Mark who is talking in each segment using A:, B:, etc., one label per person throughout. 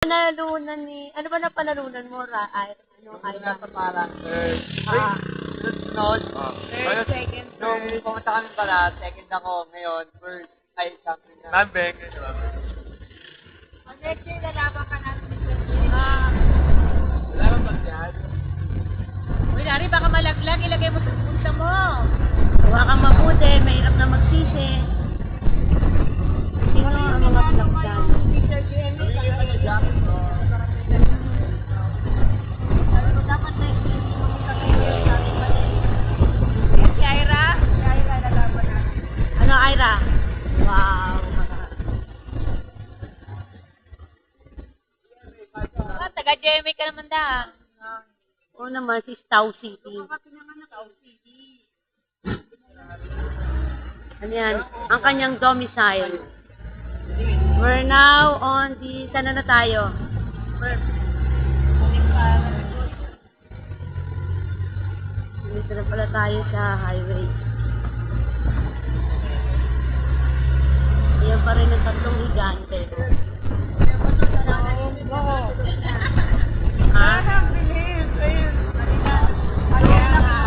A: Panalunan ano ba na panalunan mo,
B: Nung nasa parang third. Sunod.
A: Third, second,
B: Nung
A: third.
B: pumunta kami pala, second ako. Ngayon, first. Ay, something na.
C: Mabeng.
A: Next year, lalaban ka natin.
B: Wala bang pagyan?
A: Uy, Nari, baka malaglag. Ilagay mo sa punta mo. Huwag kang mabuti. Mahirap na magsisi. Sino ang mga plaksan? Dapat na si Ira? Si Ira, lalaban natin. Ano, Ira? Wow. Taga-Jemmy ka naman da. Oo naman, si Stow City. Ano yan? Ang kanyang domicile. We're now on the... Sana na tayo? Dito na pala tayo sa highway. Ayan pa rin ang tatlong higante.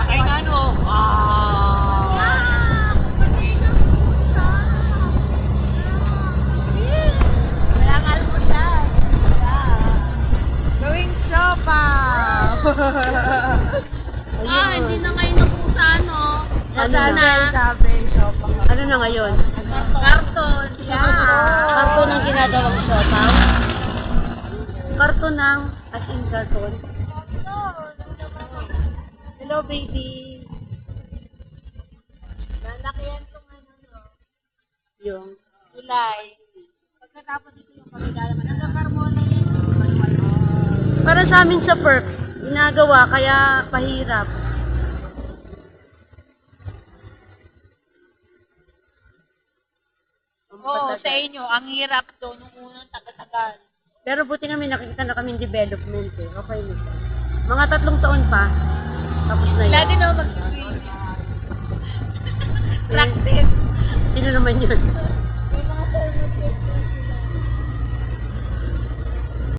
A: Ay, ano? Walang almusal. Gawing sopa. Hindi na ngayon napusa, no?
B: Ano
A: na?
B: Ano na ngayon?
A: Karton.
B: Karton ang ginagawang sopa?
A: Karton ng as in karton. Hello, baby. Lalakihan itong ano, no?
B: Yung?
A: Kulay. Pagkatapos ito yung pagkakalaman. Ang kakarmona yan.
B: Para sa amin sa perk, ginagawa kaya pahirap.
A: Oo, sa inyo. Ang hirap doon nung unang taga-tagal.
B: Pero buti nga may nakikita na kaming development eh. Okay na siya. Mga 3 taon pa. Tapos na yun.
A: Lagi naman mag-swimming. Practice.
B: Sino naman yun?